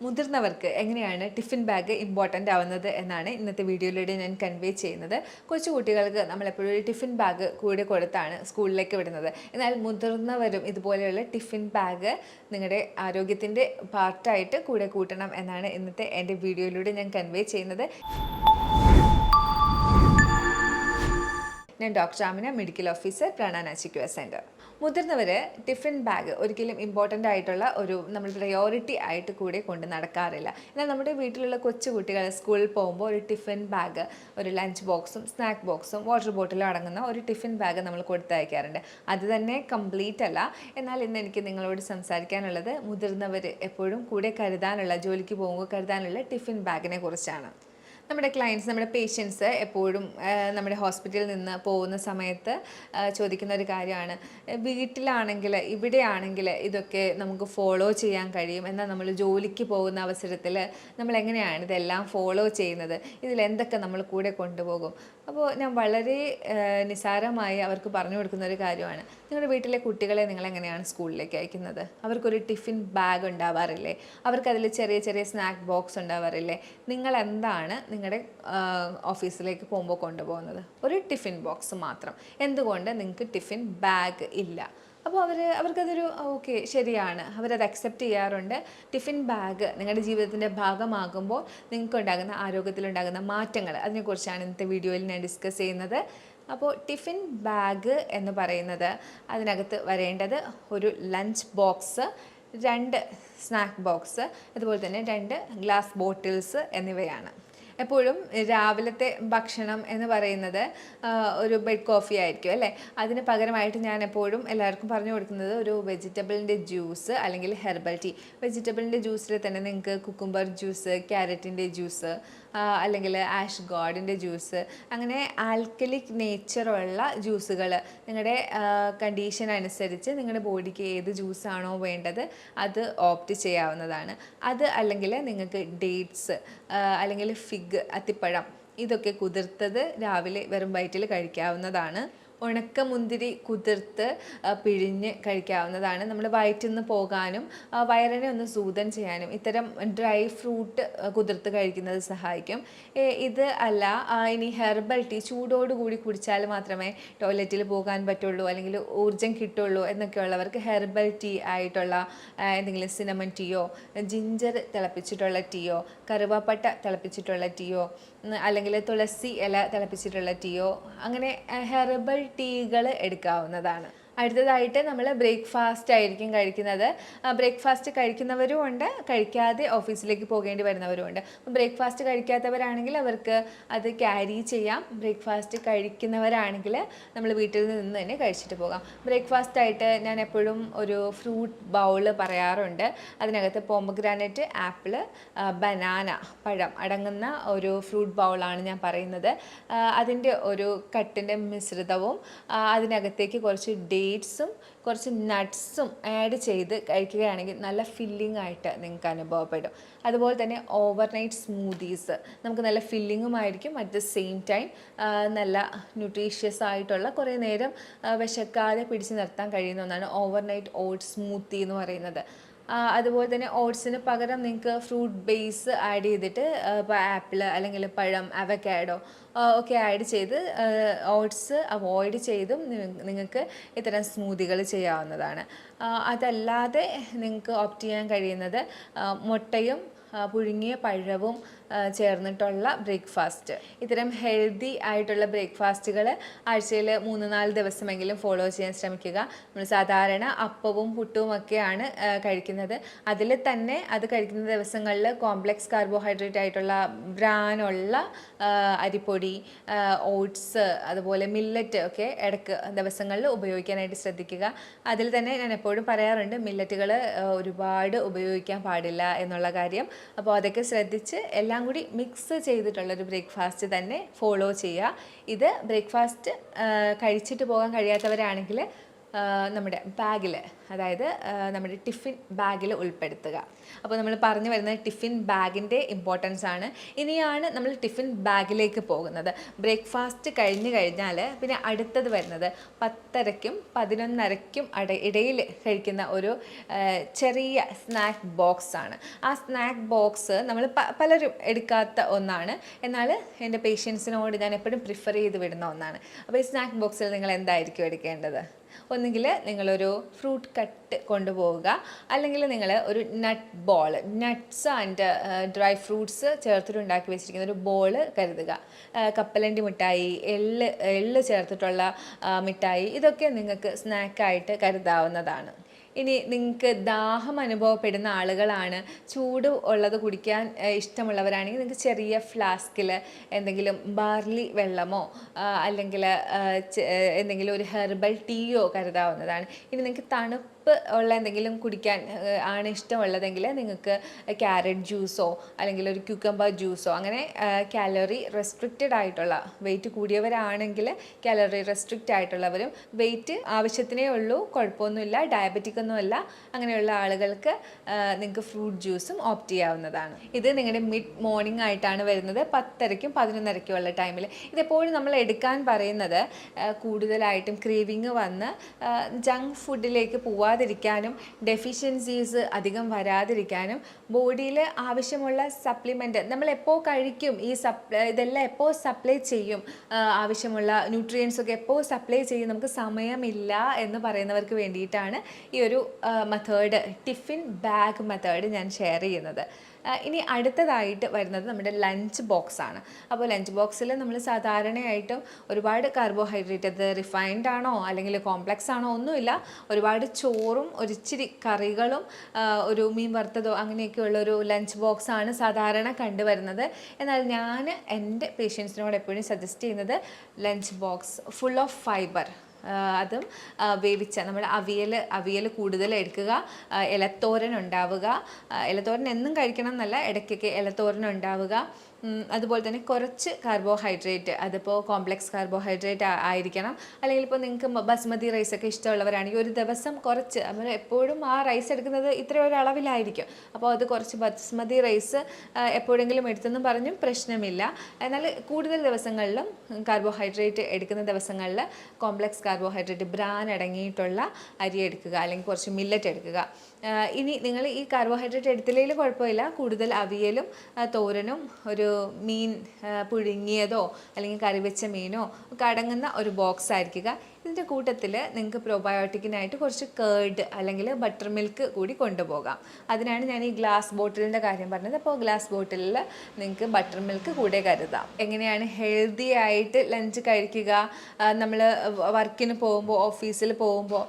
മുതിർന്നവർക്ക് എങ്ങനെയാണ് tiffin bag important ആവുന്നത് എന്നാണ് ഇന്നത്തെ വീഡിയോയിലൂടെ ഞാൻ കൺവേ ചെയ്യുന്നത്. കൊച്ചു കുട്ടികൾക്ക് നമ്മളെപ്പോഴും ഒരു ടിഫിൻ ബാഗ് കൂടെ കൊടുത്താണ് സ്കൂളിലേക്ക് വിടുന്നത്. എന്നാൽ മുതിർന്നവരും ഇതുപോലെയുള്ള ടിഫിൻ ബാഗ് നിങ്ങളുടെ ആരോഗ്യത്തിൻ്റെ പാർട്ടായിട്ട് കൂടെ കൂട്ടണം എന്നാണ് ഇന്നത്തെ എൻ്റെ വീഡിയോയിലൂടെ ഞാൻ കൺവേ ചെയ്യുന്നത്. ഞാൻ ഡോക്ടർ ആമിന, മെഡിക്കൽ ഓഫീസർ, പ്രാണാനാചിക്വ സെൻറ്റർ. മുതിർന്നവർ ടിഫിൻ ബാഗ് ഒരിക്കലും ഇമ്പോർട്ടൻ്റ് ആയിട്ടുള്ള നമ്മൾ പ്രയോറിറ്റി ആയിട്ട് കൂടെ കൊണ്ട് നടക്കാറില്ല. എന്നാൽ നമ്മുടെ വീട്ടിലുള്ള കൊച്ചു കുട്ടികൾ സ്കൂളിൽ പോകുമ്പോൾ ഒരു ടിഫിൻ ബാഗ്, ഒരു ലഞ്ച് ബോക്സും സ്നാക്ക് ബോക്സും വാട്ടർ ബോട്ടിലും അടങ്ങുന്ന ഒരു ടിഫിൻ ബാഗ് നമ്മൾ കൊടുത്തയക്കാറുണ്ട്. അത് തന്നെ കംപ്ലീറ്റ് അല്ല. എന്നാൽ ഇന്ന് എനിക്ക് നിങ്ങളോട് സംസാരിക്കാനുള്ളത് മുതിർന്നവർ എപ്പോഴും കൂടെ കരുതാനുള്ള, ജോലിക്ക് പോകുമ്പോൾ കരുതാനുള്ള ടിഫിൻ ബാഗിനെ കുറിച്ചാണ്. നമ്മുടെ ക്ലയൻറ്റ്സ്, നമ്മുടെ പേഷ്യൻസ് എപ്പോഴും നമ്മുടെ ഹോസ്പിറ്റലിൽ നിന്ന് പോകുന്ന സമയത്ത് ചോദിക്കുന്ന ഒരു കാര്യമാണ്, വീട്ടിലാണെങ്കിൽ ഇവിടെയാണെങ്കിൽ ഇതൊക്കെ നമുക്ക് ഫോളോ ചെയ്യാൻ കഴിയും, എന്നാൽ നമ്മൾ ജോലിക്ക് പോകുന്ന അവസരത്തിൽ നമ്മൾ എങ്ങനെയാണ് ഇതെല്ലാം ഫോളോ ചെയ്യുന്നത്, ഇതിലെന്തൊക്കെ നമ്മൾ കൂടെ കൊണ്ടുപോകും. അപ്പോൾ ഞാൻ വളരെ നിസ്സാരമായി അവർക്ക് പറഞ്ഞു കൊടുക്കുന്ന ഒരു കാര്യമാണ്, നിങ്ങളുടെ വീട്ടിലെ കുട്ടികളെ നിങ്ങൾ എങ്ങനെയാണ് സ്കൂളിലേക്ക് അയക്കുന്നത്? അവർക്കൊരു ടിഫിൻ ബാഗ് ഉണ്ടാവാറില്ലേ? അവർക്കതിൽ ചെറിയ ചെറിയ സ്നാക്ക് ബോക്സ് ഉണ്ടാവാറില്ലേ? നിങ്ങൾ എന്താണ് നിങ്ങളുടെ ഓഫീസിലേക്ക് പോകുമ്പോൾ കൊണ്ടുപോകുന്നത്? ഒരു ടിഫിൻ ബോക്സ് മാത്രം. എന്തുകൊണ്ട് നിങ്ങൾക്ക് ടിഫിൻ ബാഗ് ഇല്ല? അപ്പോൾ അവർക്കതൊരു ഓക്കെ, ശരിയാണ്, അവരത് അക്സെപ്റ്റ് ചെയ്യാറുണ്ട്. ടിഫിൻ ബാഗ് നിങ്ങളുടെ ജീവിതത്തിൻ്റെ ഭാഗമാകുമ്പോൾ നിങ്ങൾക്കുണ്ടാകുന്ന ആരോഗ്യത്തിലുണ്ടാകുന്ന മാറ്റങ്ങൾ, അതിനെക്കുറിച്ചാണ് ഇന്നത്തെ വീഡിയോയിൽ ഞാൻ ഡിസ്കസ് ചെയ്യുന്നത്. അപ്പോൾ ടിഫിൻ ബാഗ് എന്ന് പറയുന്നത്, അതിനകത്ത് വരേണ്ടത് ഒരു ലഞ്ച് ബോക്സ്, 2 സ്നാക്ക് ബോക്സ്, അതുപോലെ തന്നെ 2 ഗ്ലാസ് ബോട്ടിൽസ് എന്നിവയാണ്. എപ്പോഴും രാവിലത്തെ ഭക്ഷണം എന്ന് പറയുന്നത് ഒരു ബെഡ് കോഫി ആയിരിക്കും അല്ലേ? അതിന് പകരമായിട്ട് ഞാൻ എപ്പോഴും എല്ലാവർക്കും പറഞ്ഞു കൊടുക്കുന്നത് ഒരു വെജിറ്റബിളിൻ്റെ ജ്യൂസ് അല്ലെങ്കിൽ ഹെർബൽ ടീ. വെജിറ്റബിളിൻ്റെ ജ്യൂസിൽ തന്നെ നിങ്ങൾക്ക് കുക്കുംബർ ജ്യൂസ്, ക്യാരറ്റിൻ്റെ ജ്യൂസ്, അല്ലെങ്കിൽ ആഷ് ഗോഡിൻ്റെ ജ്യൂസ്, അങ്ങനെ ആൽക്കലിക് നേച്ചറുള്ള ജ്യൂസുകൾ നിങ്ങളുടെ കണ്ടീഷൻ അനുസരിച്ച് നിങ്ങളുടെ ബോഡിക്ക് ഏത് ജ്യൂസാണോ വേണ്ടത് അത് ഓപ്റ്റ് ചെയ്യാവുന്നതാണ്. അത് അല്ലെങ്കിൽ നിങ്ങൾക്ക് ഡേറ്റ്സ് അല്ലെങ്കിൽ ഫിഗ്, അത്തിപ്പഴം, ഇതൊക്കെ കുതിർത്തത് രാവിലെ വെറും വയറ്റിൽ കഴിക്കാവുന്നതാണ്. ഉണക്കമുന്തിരി കുതിർത്ത് പിഴിഞ്ഞ് കഴിക്കാവുന്നതാണ്. നമ്മൾ വയറ്റിൽ നിന്ന് പോകാനും വയറിനെ ഒന്ന് സൂതൻ ചെയ്യാനും ഇത്തരം ഡ്രൈ ഫ്രൂട്ട് കുതിർത്ത് കഴിക്കുന്നത് സഹായിക്കും. ഇത് അല്ല, ഇനി ഹെർബൽ ടീ ചൂടോടുകൂടി കുടിച്ചാൽ മാത്രമേ ടോയ്ലറ്റിൽ പോകാൻ പറ്റുള്ളൂ അല്ലെങ്കിൽ ഊർജ്ജം കിട്ടുള്ളൂ എന്നൊക്കെയുള്ളവർക്ക് ഹെർബൽ ടീ ആയിട്ടുള്ള എന്തെങ്കിലും സിനമൺ ടീയോ, ജിഞ്ചർ തിളപ്പിച്ചിട്ടുള്ള ടീയോ, കറുവാപ്പട്ട തിളപ്പിച്ചിട്ടുള്ള ടീയോ, അല്ലെങ്കിൽ തുളസി ഇല തിളപ്പിച്ചിട്ടുള്ള ടീയോ, അങ്ങനെ ഹെർബൽ ടീകൾ എടുക്കാവുന്നതാണ്. അടുത്തതായിട്ട് നമ്മൾ ബ്രേക്ക്ഫാസ്റ്റ് ആയിരിക്കും കഴിക്കുന്നത്. ബ്രേക്ക്ഫാസ്റ്റ് കഴിക്കുന്നവരും ഉണ്ട്, കഴിക്കാതെ ഓഫീസിലേക്ക് പോകേണ്ടി വരുന്നവരും ഉണ്ട്. ബ്രേക്ക്ഫാസ്റ്റ് കഴിക്കാത്തവരാണെങ്കിൽ അവർക്ക് അത് ക്യാരി ചെയ്യാം. ബ്രേക്ക്ഫാസ്റ്റ് കഴിക്കുന്നവരാണെങ്കിൽ നമ്മൾ വീട്ടിൽ നിന്ന് തന്നെ കഴിച്ചിട്ട് പോകാം. ബ്രേക്ക്ഫാസ്റ്റായിട്ട് ഞാൻ എപ്പോഴും ഒരു ഫ്രൂട്ട് ബൗള് പറയാറുണ്ട്. അതിനകത്ത് പോമഗ്രാനൈറ്റ്, ആപ്പിൾ, ബനാന, പഴം അടങ്ങുന്ന ഒരു ഫ്രൂട്ട് ബൗളാണ് ഞാൻ പറയുന്നത്. അതിൻ്റെ ഒരു കട്ടിൻ്റെ മിശ്രിതവും അതിനകത്തേക്ക് കുറച്ച് ഡേറ്റ്സും കുറച്ച് നട്ട്സും ആഡ് ചെയ്ത് കഴിക്കുകയാണെങ്കിൽ നല്ല ഫില്ലിംഗ് ആയിട്ട് നിങ്ങൾക്ക് അനുഭവപ്പെടും. അതുപോലെ തന്നെ ഓവർനൈറ്റ് സ്മൂത്തീസ് നമുക്ക് നല്ല ഫില്ലിങ്ങുമായിരിക്കും, അറ്റ് ദ സെയിം ടൈം നല്ല ന്യൂട്രീഷ്യസ് ആയിട്ടുള്ള കുറേ നേരം വിശക്കാതെ പിടിച്ചു നിർത്താൻ കഴിയുന്ന ഒന്നാണ് ഓവർനൈറ്റ് ഓട്സ് സ്മൂത്തി എന്ന് പറയുന്നത്. അതുപോലെ തന്നെ ഓട്സിന് പകരം നിങ്ങൾക്ക് ഫ്രൂട്ട് ബേസ് ആഡ് ചെയ്തിട്ട് ഇപ്പോൾ ആപ്പിൾ അല്ലെങ്കിൽ പഴം, അവക്കാഡോ ഒക്കെ ആഡ് ചെയ്ത് ഓട്സ് അവോയ്ഡ് ചെയ്തും നിങ്ങൾക്ക് ഇത്തരം സ്മൂത്തികൾ ചെയ്യാവുന്നതാണ്. അതല്ലാതെ നിങ്ങൾക്ക് ഓപ്റ്റ് ചെയ്യാൻ കഴിയുന്നത് മുട്ടയും പുഴുങ്ങിയ പഴവും ചേർന്നിട്ടുള്ള ബ്രേക്ക്ഫാസ്റ്റ്. ഇത്തരം ഹെൽത്തി ആയിട്ടുള്ള ബ്രേക്ക്ഫാസ്റ്റുകൾ ആഴ്ചയിൽ 3-4 ദിവസമെങ്കിലും ഫോളോ ചെയ്യാൻ ശ്രമിക്കുക. നമ്മൾ സാധാരണ അപ്പവും പുട്ടും ഒക്കെയാണ് കഴിക്കുന്നത്. അതിൽ തന്നെ അത് കഴിക്കുന്ന ദിവസങ്ങളിൽ കോംപ്ലക്സ് കാർബോഹൈഡ്രേറ്റ് ആയിട്ടുള്ള ബ്രാനുള്ള അരിപ്പൊടി, ഓട്സ്, അതുപോലെ മില്ലറ്റ് ഒക്കെ ഇടയ്ക്ക് ദിവസങ്ങളിൽ ഉപയോഗിക്കാനായിട്ട് ശ്രദ്ധിക്കുക. അതിൽ തന്നെ ഞാൻ എപ്പോഴും പറയാറുണ്ട്, മില്ലറ്റുകൾ ഒരുപാട് ഉപയോഗിക്കാൻ പാടില്ല എന്നുള്ള കാര്യം. അപ്പോൾ അതൊക്കെ ശ്രദ്ധിച്ച് എല്ലാം കൂടി മിക്സ് ചെയ്തിട്ടുള്ളൊരു ബ്രേക്ക്ഫാസ്റ്റ് തന്നെ ഫോളോ ചെയ്യുക. ഇത് ബ്രേക്ക്ഫാസ്റ്റ് കഴിച്ചിട്ട് പോകാൻ കഴിയാത്തവരാണെങ്കിൽ നമ്മുടെ ബാഗിൽ, അതായത് നമ്മുടെ ടിഫിൻ ബാഗിൽ ഉൾപ്പെടുത്തുക. അപ്പോൾ നമ്മൾ പറഞ്ഞു വരുന്നത് ടിഫിൻ ബാഗിൻ്റെ ഇമ്പോർട്ടൻസ് ആണ്. ഇനിയാണ് നമ്മൾ ടിഫിൻ ബാഗിലേക്ക് പോകുന്നത്. ബ്രേക്ക്ഫാസ്റ്റ് കഴിഞ്ഞ് കഴിഞ്ഞാൽ പിന്നെ അടുത്തത് വരുന്നത് 10:30-ക്കും 11:30-ക്കും ഇടയിൽ കഴിക്കുന്ന ഒരു ചെറിയ സ്നാക്ക് ബോക്സ് ആണ്. ആ സ്നാക്ക് ബോക്സ് നമ്മൾ പലരും എടുക്കാത്ത ഒന്നാണ്, എന്നാൽ എൻ്റെ പേഷ്യൻസിനോട് ഞാൻ എപ്പോഴും പ്രിഫർ ചെയ്ത് വിടുന്ന ഒന്നാണ്. അപ്പോൾ ഈ സ്നാക്ക് ബോക്സിൽ നിങ്ങൾ എന്തായിരിക്കും എടുക്കേണ്ടത്? ഒന്നുകിൽ നിങ്ങളൊരു ഫ്രൂട്ട് കട്ട് കൊണ്ടുപോവുക, അല്ലെങ്കിൽ നിങ്ങൾ ഒരു nut ball, nuts and dry fruits ചേർത്തിട്ടുണ്ടാക്കി വെച്ചിരിക്കുന്ന ഒരു ബോൾ കരുതുക. കപ്പലണ്ടി മിഠായി, എള്ള് ചേർത്തിട്ടുള്ള മിഠായി, ഇതൊക്കെ നിങ്ങൾക്ക് സ്നാക്കായിട്ട് കരുതാവുന്നതാണ്. ഇനി നിങ്ങൾക്ക് ദാഹം അനുഭവപ്പെടുന്ന ആളുകളാണ്, ചൂട് ഉള്ളത് കുടിക്കാൻ ഇഷ്ടമുള്ളവരാണെങ്കിൽ നിങ്ങൾക്ക് ചെറിയ ഫ്ലാസ്കിൽ എന്തെങ്കിലും ബാർലി വെള്ളമോ അല്ലെങ്കിൽ എന്തെങ്കിലും ഒരു ഹെർബൽ ടീയോ കരുതാവുന്നതാണ്. ഇനി നിങ്ങൾക്ക് തണുപ്പ് ഉള്ള എന്തെങ്കിലും കുടിക്കാൻ ആണ് ഇഷ്ടമുള്ളതെങ്കിൽ നിങ്ങൾക്ക് ക്യാരറ്റ് ജ്യൂസോ അല്ലെങ്കിൽ ഒരു ക്യൂക്കമ്പർ ജ്യൂസോ, അങ്ങനെ കാലറി റെസ്ട്രിക്റ്റഡ് ആയിട്ടുള്ള, വെയിറ്റ് കൂടിയവരാണെങ്കിൽ കാലറി റെസ്ട്രിക്റ്റ് ആയിട്ടുള്ളവരും, വെയിറ്റ് ആവശ്യത്തിനേ ഉള്ളൂ, കുഴപ്പമൊന്നുമില്ല, ഡയബറ്റിക് ഒന്നുമല്ല, അങ്ങനെയുള്ള ആളുകൾക്ക് നിങ്ങൾക്ക് ഫ്രൂട്ട് ജ്യൂസും ഓപ്റ്റ് ചെയ്യാവുന്നതാണ്. ഇത് നിങ്ങളുടെ മിഡ് മോർണിംഗ് ആയിട്ടാണ് വരുന്നത്, 10:30-ക്കും 11:30-ക്കും ഉള്ള ടൈമിൽ. ഇതെപ്പോഴും നമ്മൾ എടുക്കാൻ പറയുന്നത് കൂടുതലായിട്ടും ക്രേവിങ് വന്ന് ജങ്ക് ഫുഡിലേക്ക് പോവാതിരിക്കാനും ഡെഫിഷ്യൻസീസ് അധികം വരാതിരിക്കാനും ബോഡിയിൽ ആവശ്യമുള്ള സപ്ലിമെൻറ്റ് നമ്മൾ എപ്പോൾ കഴിക്കും, ഇതെല്ലാം എപ്പോൾ സപ്ലൈ ചെയ്യും, ആവശ്യമുള്ള ന്യൂട്രിയൻസ് ഒക്കെ എപ്പോൾ സപ്ലൈ ചെയ്യും, നമുക്ക് സമയമില്ല എന്ന് പറയുന്നവർക്ക് വേണ്ടിയിട്ടാണ് ഈ ഒരു മെത്തേഡ്, ടിഫിൻ ബാഗ് മെത്തേഡ് ഞാൻ ഷെയർ ചെയ്യുന്നത്. ഇനി അടുത്തതായിട്ട് വരുന്നത് നമ്മുടെ ലഞ്ച് ബോക്സ് ആണ്. അപ്പോൾ ലഞ്ച് ബോക്സിൽ നമ്മൾ സാധാരണയായിട്ടും ഒരുപാട് കാർബോഹൈഡ്രേറ്റ്, അത് റിഫൈൻഡ് ആണോ അല്ലെങ്കിൽ കോംപ്ലക്സ് ആണോ ഒന്നുമില്ല, ഒരുപാട് ചോറും ഒരിച്ചിരി കറികളും ഒരു മീൻ വറുത്തതോ അങ്ങനെയൊക്കെയുള്ള ഒരു ലഞ്ച് ബോക്സ് ആണ് സാധാരണ കണ്ടുവരുന്നത്. എന്നാൽ ഞാൻ എൻ്റെ പേഷ്യൻസിനോട് എപ്പോഴും സജസ്റ്റ് ചെയ്യുന്നത് lunch box full of fibre, അതും വേവിച്ച നമ്മൾ അവിയൽ കൂടുതൽ എടുക്കുക, ഇലത്തോരൻ ഉണ്ടാവുക, ഇലത്തോരൻ എന്നും കഴിക്കണം എന്നല്ല, ഇടയ്ക്കൊക്കെ ഇലത്തോരൻ ഉണ്ടാവുക, അതുപോലെ തന്നെ കുറച്ച് കാർബോഹൈഡ്രേറ്റ്, അതിപ്പോൾ കോംപ്ലക്സ് കാർബോഹൈഡ്രേറ്റ് ആയിരിക്കണം, അല്ലെങ്കിൽ ഇപ്പോൾ നിങ്ങൾക്ക് ബസ്മതി റൈസൊക്കെ ഇഷ്ടമുള്ളവരാണെങ്കിൽ ഒരു ദിവസം കുറച്ച്, നമ്മൾ എപ്പോഴും ആ റൈസ് എടുക്കുന്നത് ഇത്ര ഒരു അളവിലായിരിക്കും, അപ്പോൾ അത് കുറച്ച് ബസ്മതി റൈസ് എപ്പോഴെങ്കിലും എടുത്തെന്നും പറഞ്ഞും പ്രശ്നമില്ല. എന്നാൽ കൂടുതൽ ദിവസങ്ങളിലും കാർബോഹൈഡ്രേറ്റ് എടുക്കുന്ന ദിവസങ്ങളിൽ കോംപ്ലക്സ് കാർബോഹൈഡ്രേറ്റ്, ബ്രാൻ അടങ്ങിയിട്ടുള്ള അരി എടുക്കുക, അല്ലെങ്കിൽ കുറച്ച് മില്ലറ്റ് എടുക്കുക. ഇനി നിങ്ങൾ ഈ കാർബോഹൈഡ്രേറ്റ് എടുത്തില്ലെങ്കിൽ കുഴപ്പമില്ല, കൂടുതൽ അവിയലും തോരനും ഒരു മീൻ പുഴുങ്ങിയതോ അല്ലെങ്കിൽ കറി വെച്ച മീനോ ഒക്കെ അടങ്ങുന്ന ഒരു ബോക്സ് ആയിരിക്കുക. ഇതിൻ്റെ കൂട്ടത്തിൽ നിങ്ങൾക്ക് പ്രോബയോട്ടിക്കിനായിട്ട് കുറച്ച് കേർഡ് അല്ലെങ്കിൽ ബട്ടർ മിൽക്ക് കൂടി കൊണ്ടുപോകാം. അതിനാണ് ഞാൻ ഈ ഗ്ലാസ് ബോട്ടിലിൻ്റെ കാര്യം പറഞ്ഞത്. അപ്പോൾ ഗ്ലാസ് ബോട്ടിലിൽ നിങ്ങൾക്ക് ബട്ടർ മിൽക്ക് കൂടെ കരുതാം. എങ്ങനെയാണ് ഹെൽത്തി ആയിട്ട് ലഞ്ച് കഴിക്കുക? നമ്മൾ വർക്കിന് പോകുമ്പോൾ, ഓഫീസിൽ പോകുമ്പോൾ,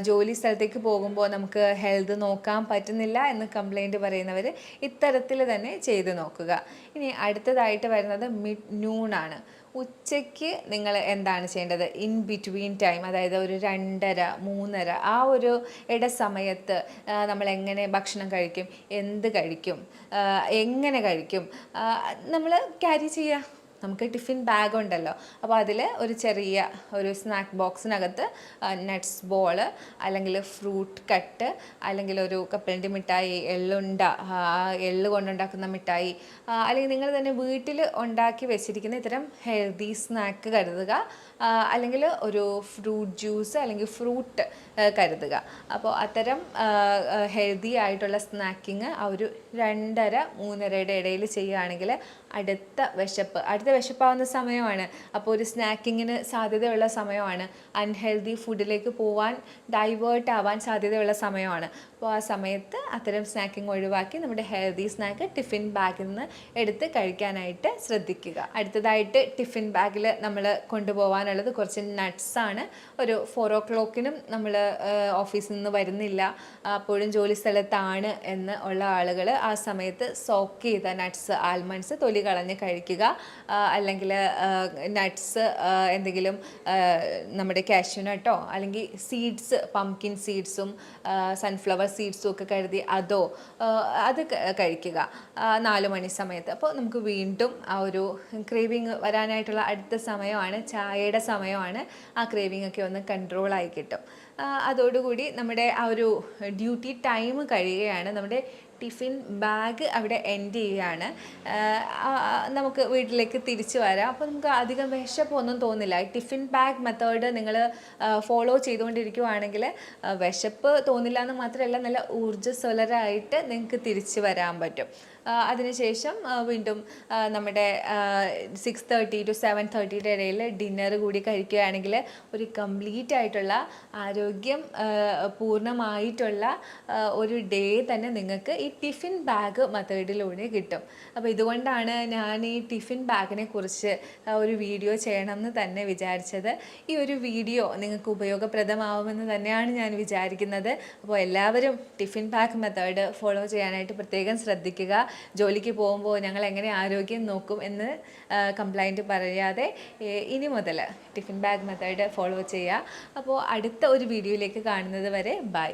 ജോലി സ്ഥലത്തേക്ക് പോകുമ്പോൾ നമുക്ക് ഹെൽത്ത് നോക്കാൻ പറ്റുന്നില്ല എന്ന് കംപ്ലൈൻറ്റ് പറയുന്നവർ ഇത്തരത്തിൽ തന്നെ ചെയ്ത് നോക്കുക. ഇനി അടുത്തതായിട്ട് വരുന്നത് മിഡ് നൂണാണ്. ഉച്ചയ്ക്ക് നിങ്ങൾ എന്താണ് ചെയ്യേണ്ടത്? ഇൻ ബിറ്റ്വീൻ ടൈം, അതായത് ഒരു 2:30, 3:30 ആ ഒരു ഇടസമയത്ത് നമ്മൾ എങ്ങനെ ഭക്ഷണം കഴിക്കും, എന്ത് കഴിക്കും, എങ്ങനെ കഴിക്കും, നമ്മൾ ക്യാരി ചെയ്യുക. നമുക്ക് ടിഫിൻ ബാഗ് ഉണ്ടല്ലോ, അപ്പോൾ അതിൽ ഒരു ചെറിയ ഒരു സ്നാക്ക് ബോക്സിനകത്ത് നട്ട്സ് ബോള്, അല്ലെങ്കിൽ ഫ്രൂട്ട് കട്ട്, അല്ലെങ്കിൽ ഒരു കപ്പലണ്ടി മിഠായി, എള്ള് കൊണ്ടുണ്ടാക്കുന്ന മിഠായി, അല്ലെങ്കിൽ നിങ്ങൾ തന്നെ വീട്ടിൽ ഉണ്ടാക്കി വെച്ചിരിക്കുന്ന ഇത്തരം ഹെൽത്തി സ്നാക്ക് കരുതുക, അല്ലെങ്കിൽ ഒരു ഫ്രൂട്ട് ജ്യൂസ് അല്ലെങ്കിൽ ഫ്രൂട്ട് കരുതുക. അപ്പോൾ അത്തരം ഹെൽത്തി ആയിട്ടുള്ള സ്നാക്കിങ് ആ ഒരു 2:30, 3:30 ഇടയിൽ ചെയ്യുകയാണെങ്കിൽ അടുത്ത വിശപ്പാവുന്ന സമയമാണ്. അപ്പോൾ ഒരു സ്നാക്കിങ്ങിന് സാധ്യതയുള്ള സമയമാണ്, അൺഹെൽത്തി ഫുഡിലേക്ക് പോവാൻ, ഡൈവേർട്ട് ആവാൻ സാധ്യതയുള്ള സമയമാണ്. അപ്പോൾ ആ സമയത്ത് അത്തരം സ്നാക്കിങ് ഒഴിവാക്കി നമ്മുടെ ഹെൽത്തി സ്നാക്ക് ടിഫിൻ ബാഗിൽ നിന്ന് എടുത്ത് കഴിക്കാനായിട്ട് ശ്രദ്ധിക്കുക. അടുത്തതായിട്ട് ടിഫിൻ ബാഗിൽ നമ്മൾ കൊണ്ടുപോകാനുള്ളത് കുറച്ച് നട്ട്സാണ്. ഒരു 4 o'clockനും നമ്മൾ ഓഫീസിൽ നിന്ന് വരുന്നില്ല, അപ്പോഴും ജോലി സ്ഥലത്താണ് എന്ന് ഉള്ള ആളുകൾ ആ സമയത്ത് സോക്ക് ചെയ്ത നട്ട്സ്, ആൽമണ്ട്സ് തൊലി കളഞ്ഞ് കഴിക്കുക. അല്ലെങ്കിൽ നട്ട്സ് എന്തെങ്കിലും നമ്മുടെ കാഷ്യൂനട്ടോ അല്ലെങ്കിൽ സീഡ്സ്, പംകിൻ സീഡ്സും സൺഫ്ലവർ സീഡ്സും ഒക്കെ കരുതി അത് കഴിക്കുക 4 മണി സമയത്ത്. അപ്പോൾ നമുക്ക് വീണ്ടും ആ ഒരു ക്രേവിങ് വരാനായിട്ടുള്ള അടുത്ത സമയമാണ്, ചായയുടെ സമയമാണ്. ആ ക്രേവിങ് ഒക്കെ ഒന്ന് കൺട്രോളായി കിട്ടും. അതോടുകൂടി നമ്മുടെ ആ ഒരു ഡ്യൂട്ടി ടൈം കഴിയുകയാണ്. നമ്മുടെ ടിഫിൻ ബാഗ് അവിടെ എൻഡ് ചെയ്യുകയാണ്. നമുക്ക് വീട്ടിലേക്ക് തിരിച്ചു വരാം. അപ്പോൾ നമുക്ക് അധികം വിശപ്പൊന്നും തോന്നില്ല. ടിഫിൻ ബാഗ് മെത്തേഡ് നിങ്ങൾ ഫോളോ ചെയ്തുകൊണ്ടിരിക്കുവാണെങ്കിൽ വിശപ്പ് തോന്നില്ല എന്ന് മാത്രമല്ല, നല്ല ഊർജ്ജസ്വലരായിട്ട് നിങ്ങൾക്ക് തിരിച്ചു വരാൻ പറ്റും. അതിനുശേഷം വീണ്ടും നമ്മുടെ 6:30 to 7:30 ഇടയിൽ ഡിന്നർ കൂടി കഴിക്കുകയാണെങ്കിൽ ഒരു കംപ്ലീറ്റ് ആയിട്ടുള്ള ആരോഗ്യം പൂർണ്ണമായിട്ടുള്ള ഒരു ഡേ തന്നെ നിങ്ങൾക്ക് ഈ ടിഫിൻ ബാഗ് മെത്തേഡിലൂടെ കിട്ടും. അപ്പോൾ ഇതുകൊണ്ടാണ് ഞാൻ ഈ ടിഫിൻ ബാഗിനെ കുറിച്ച് ഒരു വീഡിയോ ചെയ്യണമെന്ന് തന്നെ വിചാരിച്ചത്. ഈ ഒരു വീഡിയോ നിങ്ങൾക്ക് ഉപയോഗപ്രദമാവുമെന്ന് തന്നെയാണ് ഞാൻ വിചാരിക്കുന്നത്. അപ്പോൾ എല്ലാവരും ടിഫിൻ ബാഗ് മെത്തേഡ് ഫോളോ ചെയ്യാനായിട്ട് പ്രത്യേകം ശ്രദ്ധിക്കുക. ജോലിക്ക് പോകുമ്പോൾ ഞങ്ങൾ എങ്ങനെ ആരോഗ്യം നോക്കും എന്ന് കംപ്ലൈൻറ്റ് പറയാതെ ഇനി മുതൽ ടിഫിൻ ബാഗ് മെത്തേഡ് ഫോളോ ചെയ്യുക. അപ്പോൾ അടുത്ത ഒരു വീഡിയോയിലേക്ക് കാണുന്നത് വരെ ബൈ.